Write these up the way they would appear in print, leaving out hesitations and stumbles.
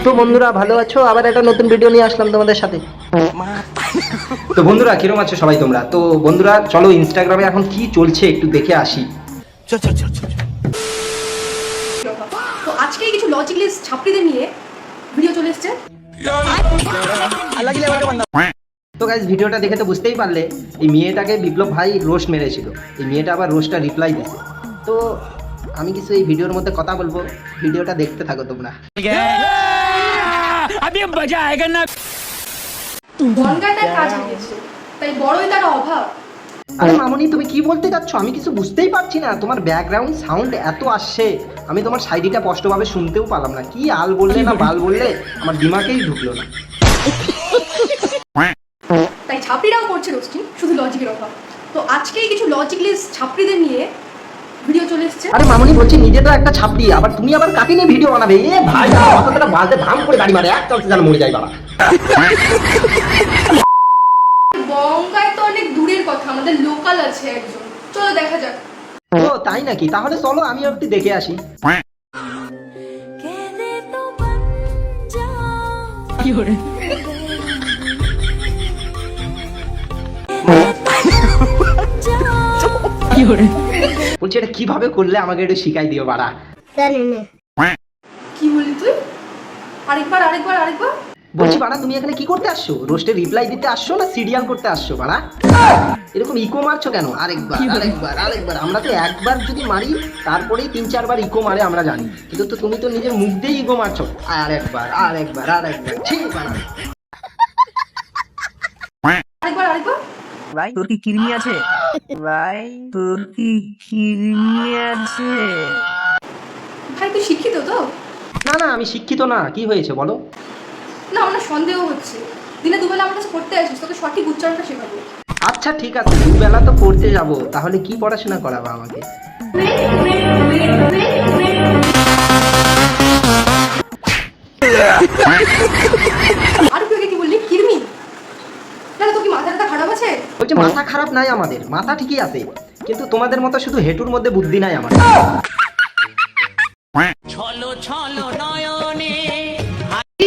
তো বন্ধুরা ভালো আছো? আবার একটা নতুন ভিডিও নিয়ে আসলাম তোমাদের সাথে। তো বন্ধুরা কিরকম আছো সবাই তোমরা? তো বন্ধুরা চলো ইনস্টাগ্রামে এখন কি চলছে একটু দেখে আসি। তো আজকে কিছু লজিকলেস ছাত্রীদের নিয়ে ভিডিও চলে এসেছে। তো গাইস ভিডিওটা দেখে তো বুঝতেই পারলে এই মেয়েটাকে বিপ্লব ভাই রোস্ট মেরেছিল, এই মেয়েটা আবার রোস্টটা রিপ্লাই দিছে। তো আমি কিছু এই ভিডিওর মধ্যে কথা বলবো, ভিডিওটা দেখতে থাকো তোমরা। গঙ্গায় তার কাজ হয়েছে, তাই বড়ই তার অভাব। আরে মামনি তুমি কি বলতে চাচ্ছ? আমি কিছু বুঝতেই পারছি না, তোমার ব্যাকগ্রাউন্ড সাউন্ড এত আসছে, আমি তোমার সাইডিটা স্পষ্টভাবে শুনতেও পারলাম না। কি আল বললে না বাল বললে আমার দিমাগেই ঢুকলো না। তাই ছাত্রীরাও করছে রোস্টিং, শুধু লজিকের অভাব। তো আজকেই কিছু লজিকলেস ছাত্রীদের নিয়ে ভিডিও চলে এসেছে। আরে মামনি বলছি নিজে তো একটা ছাপড়ি, আবার তুমি আবার কাকে নিয়ে ভিডিও বানাবে? এ ভাই মাথাটা বাজে ধাম করে গাড়ি মারে, এক চলছে যেন মরে যায় বাবা। গঙ্গায় তো অনেক দূরের কথা, আমাদের লোকাল আছে একজন, চলো দেখা যাক। ও তাই নাকি? তাহলে চলো আমি একটু দেখে আসি। বলছি এটা কিভাবে করলে আমাকে একটু শিখাই দিও বাড়া। কি বললি তুই? আরেকবার আরেকবার আরেকবার। বলছি বাড়া তুমি এখানে কি করতে আসছো? রোস্টে রিপ্লাই দিতে আসছো না সিরিয়াল করতে আসছো বাড়া? এরকম ইকো মারছো কেন? আরেকবার আরেকবার আরেকবার। আমরা তো একবার যদি মারি তারপরেই 3-4 বার ইকো মারে আমরা জানি, কিন্তু তো তুমি তো নিজের মুখ দিয়ে ইকো মারছো। আরেকবার আরেকবার আরেকবার ঠিক বাড়া। আরেকবার আরেকবার। ভাই তোর কি কিডনি আছে? ভাই তোর কি কিডনি আছে? ভাই তুই শিক্ষিত তো? না না আমি শিক্ষিত না। কি হয়েছে বলো? না আমার সন্দেহ হচ্ছে, দিনে দুবেলা আমার কাছে পড়তে আসিস, তোকে সঠিক উচ্চারণটা শেখাবো। আচ্ছা ঠিক আছে, দুবেলা তো পড়তে যাবো, তাহলে কি পড়াশোনা করাবো আমাকে? আর তুই কি বললি? কিরমি? না তো কি মাথাটা খারাপ আছে? বলছে মাথা খারাপ নাই আমাদের, মাথা ঠিকই আছে, কিন্তু তোমাদের মতো শুধু হেঁটুর মধ্যে বুদ্ধি নাই আমার।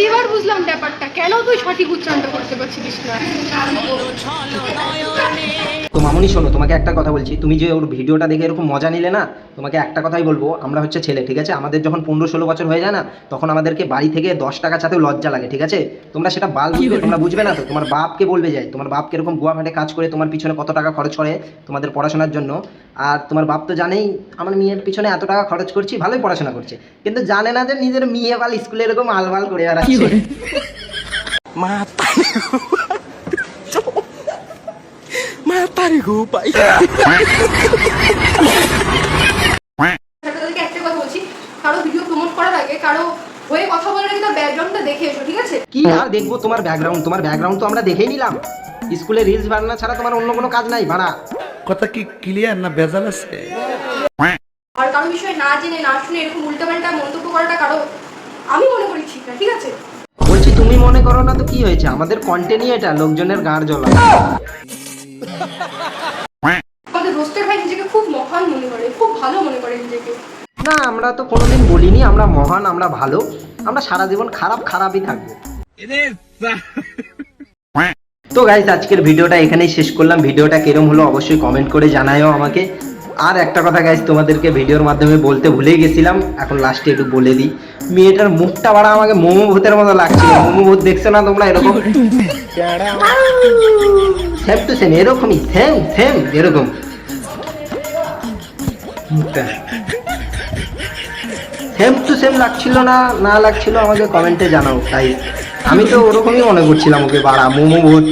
এবার বুঝলাম ব্যাপারটা, কেন তুই সঠিক উচ্চারণটা করতে পারছিস না। তো মামনি শোনো, তোমাকে একটা কথা বলছি, তুমি যে ওর ভিডিওটা দেখে এরকম মজা নিলে না, তোমাকে একটা কথাই বলবো, আমরা হচ্ছে ছেলে, ঠিক আছে? আমাদের যখন 15-16 বছর হয়ে যায় না, তখন আমাদেরকে বাড়ি থেকে 10 টাকা চাতেও লজ্জা লাগে, ঠিক আছে? তোমরা সেটা বাল বুঝবে, তোমরা বুঝবে না তো। তোমার বাপকে বলবে যায়, তোমার বাপ কিরকম গুয়াহাটে কাজ করে তোমার পিছনে কত টাকা খরচ করে তোমাদের পড়াশোনার জন্য। আর তোমার বাপ তো জানেই আমার মেয়ের পিছনে এত টাকা খরচ করছি, ভালোই পড়াশোনা করছে, কিন্তু জানে না যে নিজের মেয়ে বাল স্কুলে এরকম আলবাল করে বেড়াচ্ছে। তাদেরকে একটা কথা বলছি, কারো ভিডিও প্রমোট করার আগে, কারো হয়ে কথা বলার আগে তার ব্যাকগ্রাউন্ডটা দেখে এসো, ঠিক আছে? কি আর দেখবো তোমার ব্যাকগ্রাউন্ড? তোমার ব্যাকগ্রাউন্ড তো আমরা দেখেই নিলাম। স্কুলে রিলস বানানো ছাড়া তোমার অন্য কোনো কাজ নাই ভাড়া। কথা কি ক্লিয়ার না ভেজাল আছে? আর কারো বিষয়ে না জেনে না শুনে এরকম উল্টাপাল্টা মন্তব্য করাটা কারো, আমি মনে করি ঠিক না, ঠিক আছে? বলছি তুমি মনে করো না তো কি হয়েছে, আমাদের কন্টেন্টই এটা লোকজনের গাড় জ্বলা। আমাদের রোস্টার ভাই নিজেকে খুব মহান মনে করে, খুব ভালো মনে করে নিজেকে। না আমরা তো কোনোদিন বলিনি আমরা মহান, আমরা ভালো, আমরা সারা জীবন খারাপই থাকবো। তো গাইস আজকের ভিডিওটা এখানেই শেষ করলাম। ভিডিওটা কিরম হলো অবশ্যই কমেন্ট করে জানায়ও আমাকে। আর একটা কথা গাইস তোমাদেরকে ভিডিওর মাধ্যমে বলতে ভুলে গেছিলাম, এখন লাস্টে একটু বলে দিই। মেয়েটার মুখটা বাড়া আমাকে মোমো ভূতের মতো লাগছিল। মোমো ভূত দেখছো না তোমরা? এরকম সেম টু সেম, এরকমই সেম এরকম সেম টু সেম লাগছিল না লাগছিল আমাকে কমেন্টে জানাও। তাই আমি তো ওরকমই মনে করছিলাম ওকে, বাড়া মোমো ভূত।